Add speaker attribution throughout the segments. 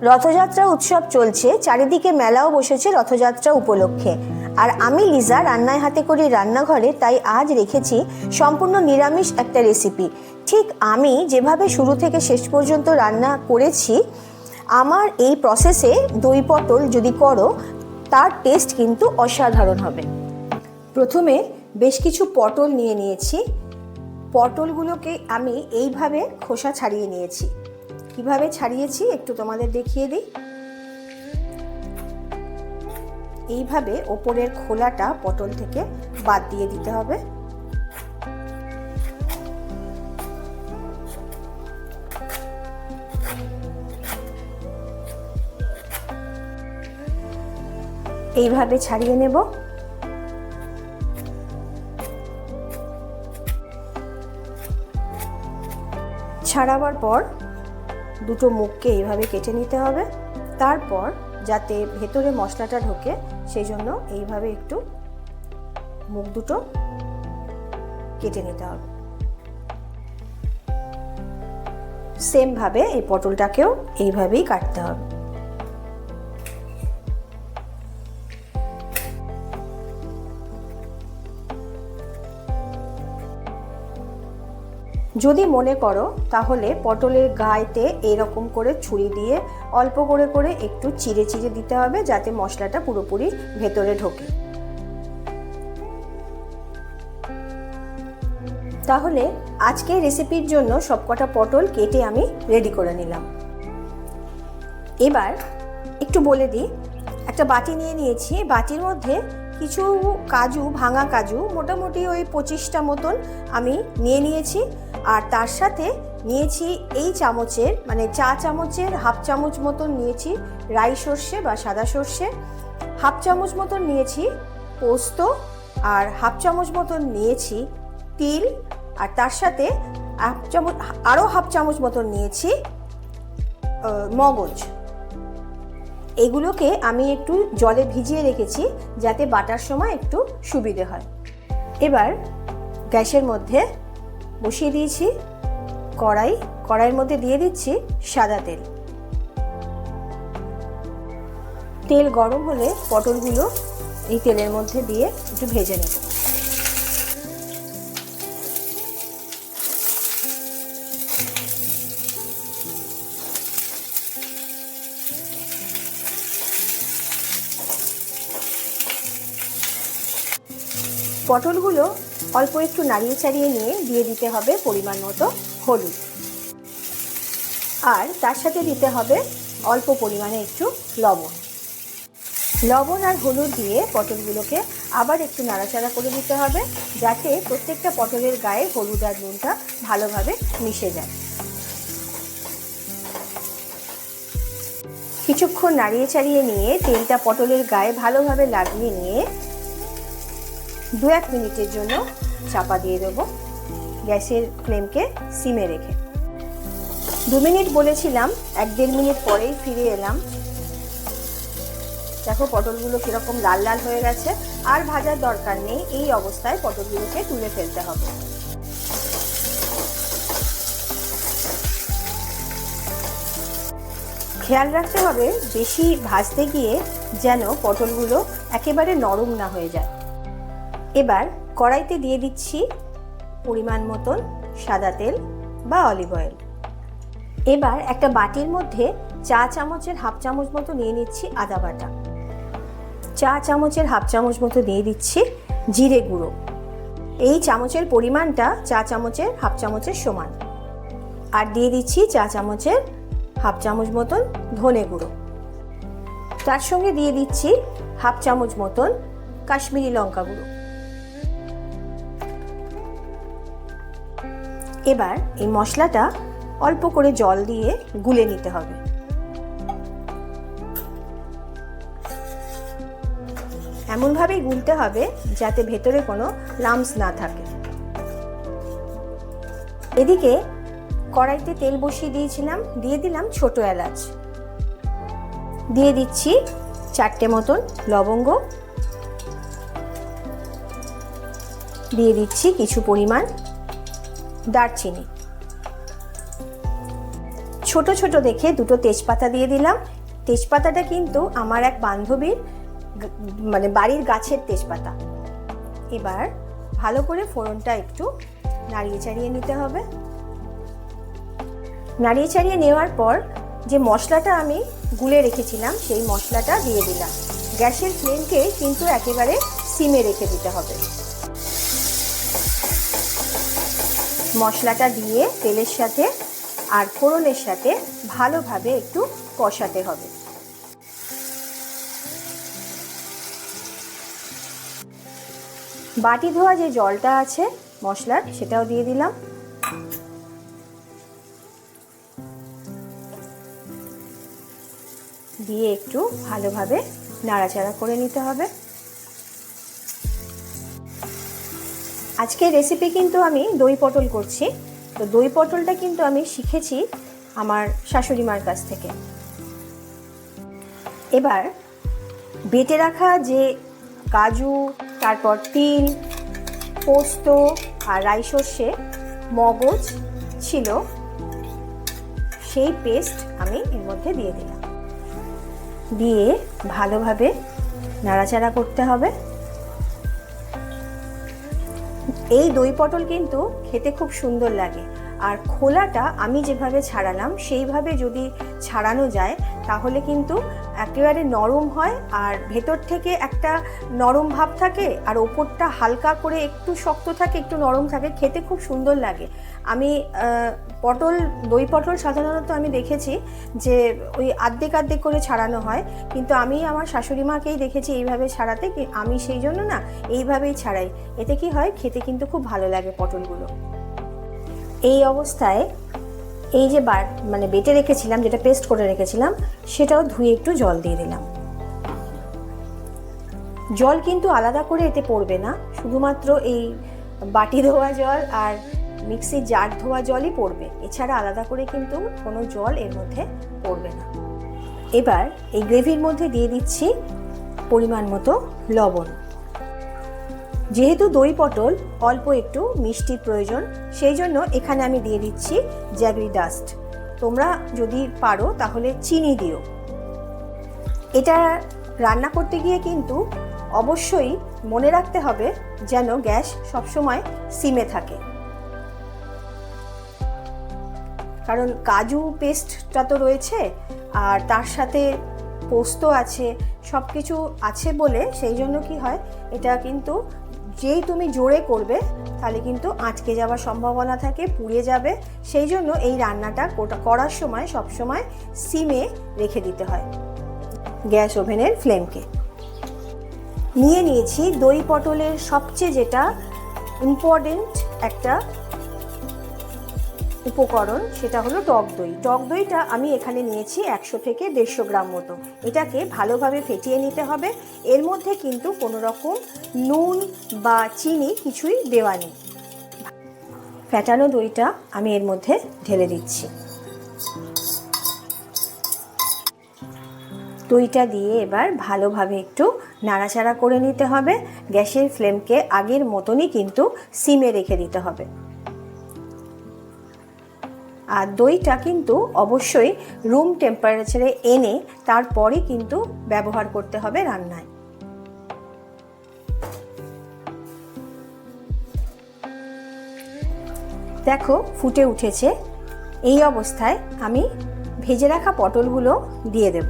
Speaker 1: রথযাত্রা উৎসব চলছে, চারিদিকে মেলাও বসেছে রথযাত্রা উপলক্ষে। আর আমি লিজা রান্নায় হাতে করি রান্নাঘরে, তাই আজ রেখেছি সম্পূর্ণ নিরামিষ একটা রেসিপি। ঠিক আমি যেভাবে শুরু থেকে শেষ পর্যন্ত রান্না করেছি, আমার এই প্রসেসে দই পটল যদি করো তার টেস্ট কিন্তু অসাধারণ হবে। প্রথমে বেশ কিছু পটল নিয়ে নিয়েছি। পটলগুলোকে আমি এইভাবে খোসা ছাড়িয়ে নিয়েছি। কিভাবে ছাড়িয়েছি একটু তোমাদের দেখিয়ে দিই। এইভাবে ওপরের খোলাটা পটল থেকে বাদ দিয়ে দিতে হবে। এইভাবে ছাড়িয়ে নেব। ছাড়াবার পর দুটো মুখকে এইভাবে কেটে নিতে হবে। তারপর যাতে ভেতরে মশলাটা ঢোকে সেই জন্য এইভাবে একটু মুখ দুটো কেটে নিতে হবে। সেমভাবে এই পটলটাকেও এইভাবেই কাটতে হবে। যদি মনে করো তাহলে পটলের গায়েতে এরকম করে ছুরি দিয়ে অল্প করে করে একটু চিড়ে চিড়ে দিতে হবে, যাতে মশলাটা পুরোপুরি ভেতরে ঢোকে। তাহলে আজকের রেসিপির জন্য সবকটা পটল কেটে আমি রেডি করে নিলাম। এবার একটু বলে দিই, একটা বাটি নিয়ে নিয়েছি। বাটির মধ্যে কিছু কাজু, ভাঙা কাজু, মোটামুটি ওই 25টা মতন আমি নিয়ে নিয়েছি। আর তার সাথে নিয়েছি এই চামচের মানে চা চামচের হাফ চামচ মতন নিয়েছি রাই সর্ষে বা সাদা সর্ষে, হাফ চামচ মতন নিয়েছি পোস্ত, আর হাফ চামচ মতন নিয়েছি তিল, আর তার সাথে আরও হাফ চামচ মতন নিয়েছি মগজ। এগুলোকে আমি একটু জলে ভিজিয়ে রেখেছি যাতে বাটার সময় একটু সুবিধে হয়। এবার গ্যাসের মধ্যে বসিয়ে দিয়েছি কড়াইয়ের মধ্যে দিয়ে দিচ্ছি সাদা তেল। তেল গরম হলে পটলগুলো এই তেলের মধ্যে দিয়ে একটু ভেজে নেব। পটলগুলো অল্প একটু নাড়িয়ে চাড়িয়ে নিয়ে দিয়ে দিতে হবে পরিমাণ মতো হলুদ, আর তার সাথে দিতে হবে অল্প পরিমাণে একটু লবণ আর হলুদ দিয়ে পটলগুলোকে আবার একটু নাড়াচাড়া করে দিতে হবে, যাতে প্রত্যেকটা পটলের গায়ে হলুদ আর নুনটা ভালোভাবে মিশে যায়। কিছুক্ষণ নাড়িয়ে চাড়িয়ে নিয়ে তেলটা পটলের গায়ে ভালোভাবে লাগিয়ে নিয়ে 2-1 মিনিটের জন্য চাপা দিয়ে দেবো, গ্যাসের ফ্লেমকে সিমে রেখে। 2 মিনিট বলেছিলাম, 1-1.5 মিনিট পরেই ফিরে এলাম। দেখো পটলগুলো কীরকম লাল লাল হয়ে গেছে। আর ভাজার দরকার নেই, এই অবস্থায় পটলগুলোকে তুলে ফেলতে হবে। খেয়াল রাখতে হবে বেশি ভাজতে গিয়ে যেন পটলগুলো একেবারে নরম না হয়ে যায়। এবার কড়াইতে দিয়ে দিচ্ছি পরিমাণ মতন সাদা তেল বা অলিভ অয়েল। এবার একটা বাটির মধ্যে চা চামচের হাফ চামচ মতো নিয়ে নিচ্ছি আদা বাটা, চা চামচের হাফ চামচ মতো দিয়ে দিচ্ছি জিরে গুঁড়ো। এই চামচের পরিমাণটা চা চামচের হাফ চামচের সমান। আর দিয়ে দিচ্ছি চা চামচের হাফ চামচ মতন ধনে গুঁড়ো। তার সঙ্গে দিয়ে দিচ্ছি হাফ চামচ মতন কাশ্মীরি লঙ্কা গুঁড়ো। এবার এই মশলাটা অল্প করে জল দিয়ে গুলে নিতে হবে। এমনভাবেই গুলতে হবে যাতে ভেতরে কোনো লাম্পস না থাকে। এদিকে কড়াইতে তেল বসিয়ে দিয়েছিলাম, দিয়ে দিলাম ছোট এলাচ, দিয়ে দিচ্ছি 4টে মতন লবঙ্গ, দিয়ে দিচ্ছি কিছু পরিমাণ দারচিনি, ছোট ছোট দেখে দুটো তেজপাতা দিয়ে দিলাম। তেজপাতাটা কিন্তু আমার এক বান্ধবীর মানে বাড়ির গাছের তেজপাতা। এবার ভালো করে ফোড়নটা একটু নাড়িয়ে চাড়িয়ে নিতে হবে। নাড়িয়ে চাড়িয়ে নেওয়ার পর যে মশলাটা আমি গুলে রেখেছিলাম সেই মশলাটা দিয়ে দিলাম। গ্যাসের ফ্লেমকে কিন্তু একেবারে সিমে রেখে দিতে হবে। মশলাটা দিয়ে তেলের সাথে আর ফোড়নের সাথে ভালোভাবে একটু কষাতে হবে। বাটি ধোয়া যে জলটা আছে মশলার সেটাও দিয়ে দিলাম। দিয়ে একটু ভালোভাবে নাড়াচাড়া করে নিতে হবে। আজকের রেসিপি কিন্তু আমি দই পটল করছি। তো দই পটলটা কিন্তু আমি শিখেছি আমার শাশুড়ি মার কাছ থেকে। এবার বেটে রাখা যে কাজু, তারপর তিল, পোস্ত আর রাই সর্ষে, মগজ ছিল সেই পেস্ট আমি এর মধ্যে দিয়ে দিলাম। দিয়ে ভালোভাবে নাড়াচাড়া করতে হবে। এই দই পটল কিন্তু খেতে খুব সুন্দর লাগে। আর খোলাটা আমি যেভাবে ছাড়ালাম সেইভাবে যদি ছাড়ানো যায় তাহলে কিন্তু একেবারে নরম হয়, আর ভেতর থেকে একটা নরম ভাব থাকে আর ওপরটা হালকা করে একটু শক্ত থাকে, একটু নরম থাকে, খেতে খুব সুন্দর লাগে। আমি দই পটল সাধারণত আমি দেখেছি যে ওই আর্ধেক আর্ধেক করে ছাড়ানো হয়, কিন্তু আমি আমার শাশুড়ি মাকেই দেখেছি এইভাবে ছাড়াতে। আমি সেই জন্য না এইভাবেই ছাড়াই। এতে কি হয়, খেতে কিন্তু খুব ভালো লাগে পটলগুলো। এই অবস্থায় এই যে বেটে রেখেছিলাম, যেটা পেস্ট করে রেখেছিলাম, সেটাও ধুয়ে একটু জল দিয়ে দিলাম। জল কিন্তু আলাদা করে এতে পড়বে না, শুধুমাত্র এই বাটি ধোয়া জল আর মিক্সির জার ধোয়া জলই পড়বে, এছাড়া আলাদা করে কিন্তু কোনো জল এর মধ্যে পড়বে না। এবার এই গ্রেভির মধ্যে দিয়ে দিচ্ছি পরিমাণ মতো লবণ। যেহেতু দই পটল অল্প একটু মিষ্টির প্রয়োজন, সেই জন্য এখানে আমি দিয়ে দিচ্ছি জ্যাগরি ডাস্ট। তোমরা যদি পারো তাহলে চিনি দিও। এটা রান্না করতে গিয়ে কিন্তু অবশ্যই মনে রাখতে হবে যেন গ্যাস সবসময় সিমে থাকে, কারণ কাজু পেস্টটা তো রয়েছে আর তার সাথে পোস্ত আছে, সব কিছু আছে বলে সেই জন্য কি হয়, এটা কিন্তু যেই তুমি জোরে করবে তাহলে কিন্তু আটকে যাওয়ার সম্ভাবনা থাকে, পুড়ে যাবে। সেই জন্য এই রান্নাটা করার সময় সবসময় সিমে রেখে দিতে হয় গ্যাস ওভেনের ফ্লেমকে। নিয়ে নিয়েছি দই পটলের সবচেয়ে যেটা ইম্পর্টেন্ট একটা উপকরণ, সেটা হলো টক দই। টক দইটা আমি এখানে নিয়েছি 100 থেকে 150 গ্রাম মতো। এটাকে ভালোভাবে ফেটিয়ে নিতে হবে। এর মধ্যে কিন্তু কোনো রকম নুন বা চিনি কিছুই দেওয়া নেই। ফেটানো দইটা আমি এর মধ্যে ঢেলে দিচ্ছি। দইটা দিয়ে এবার ভালোভাবে একটু নাড়াচাড়া করে নিতে হবে। গ্যাসের ফ্লেমকে আগের মতনই কিন্তু সিমে রেখে দিতে হবে। আর দইটা কিন্তু অবশ্যই রুম টেম্পারেচারে এনে তারপরে কিন্তু ব্যবহার করতে হবে রান্নায়। দেখো ফুটে উঠেছে। এই অবস্থায় আমি ভেজে রাখা পটলগুলো দিয়ে দেব।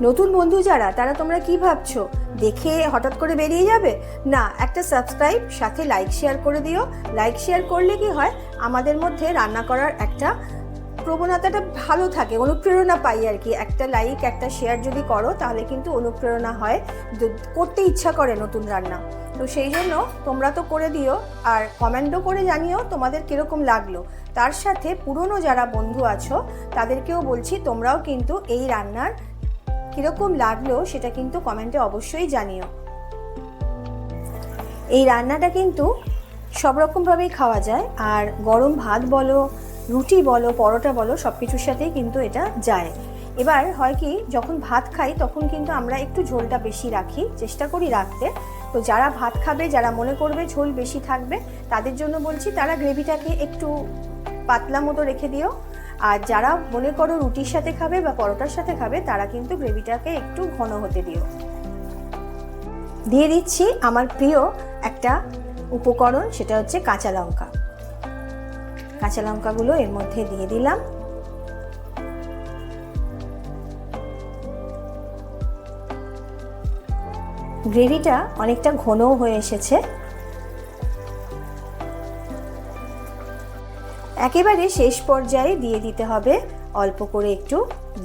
Speaker 1: নতুন বন্ধু যারা, তারা তোমরা কি ভাবছো, দেখে হঠাৎ করে বেরিয়ে যাবে? না, একটা সাবস্ক্রাইব সাথে লাইক শেয়ার করে দিও। লাইক শেয়ার করলে কি হয়, আমাদের মধ্যে রান্না করার একটা প্রবণতাটা ভালো থাকে, অনুপ্রেরণা পাই আর কি। একটা লাইক একটা শেয়ার যদি করো তাহলে কিন্তু অনুপ্রেরণা হয়, করতে ইচ্ছা করে নতুন রান্না। তো সেই জন্য তোমরা তো করে দিও, আর কমেন্টও করে জানিও তোমাদের কীরকম লাগলো। তার সাথে পুরনো যারা বন্ধু আছো তাদেরকেও বলছি, তোমরাও কিন্তু এই রান্নার কীরকম লাগলো সেটা কিন্তু কমেন্টে অবশ্যই জানিও। এই রান্নাটা কিন্তু সব রকমভাবেই খাওয়া যায়, আর গরম ভাত বলো, রুটি বলো, পরোটা বলো, সব কিছুর সাথেই কিন্তু এটা যায়। এবার হয় কি, যখন ভাত খাই তখন কিন্তু আমরা একটু ঝোলটা বেশি রাখি, চেষ্টা করি রাখতে। তো যারা ভাত খাবে, যারা মনে করবে ঝোল বেশি থাকবে, তাদের জন্য বলছি তারা গ্রেভিটাকে একটু পাতলা মতো রেখে দিও। আর যারা মনে করো রুটির সাথে খাবে বা পরোটার সাথে খাবে তারা কিন্তু গ্রেভিটাকে একটু ঘন হতে দিও। দিয়ে দিচ্ছি আমার প্রিয় একটা উপকরণ, সেটা হচ্ছে কাঁচা লঙ্কা। কাঁচা লঙ্কাগুলো এর মধ্যে দিয়ে দিলাম। গ্রেভিটা অনেকটা ঘনও হয়ে এসেছে। একেবারে শেষ পর্যায়ে দিয়ে দিতে হবে অল্প করে একটু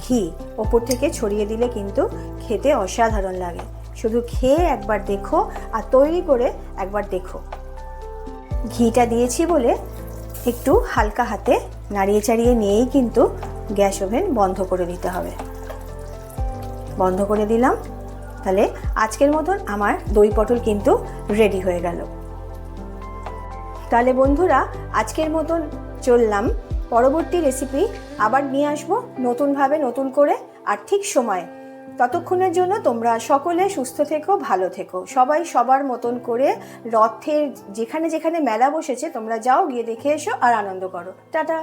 Speaker 1: ঘি। ওপর থেকে ছড়িয়ে দিলে কিন্তু খেতে অসাধারণ লাগে। শুধু খেয়ে একবার দেখো আর তৈরি করে একবার দেখো। ঘিটা দিয়েছি বলে একটু হালকা হাতে নাড়িয়ে চাড়িয়ে নিয়েই কিন্তু গ্যাস ওভেন বন্ধ করে দিতে হবে। বন্ধ করে দিলাম। তাহলে আজকের মতন আমার দই পটল কিন্তু রেডি হয়ে গেল। তাহলে বন্ধুরা আজকের মতন চললাম। পরবর্তী রেসিপি আবার নিয়ে আসবো নতুনভাবে, নতুন করে আর ঠিক সময়ে। ততক্ষণের জন্য তোমরা সকলে সুস্থ থেকো, ভালো থেকো। সবাই সবার মতন করে রথের যেখানে যেখানে মেলা বসেছে তোমরা যাও, গিয়ে দেখে এসো আর আনন্দ করো। টাটা।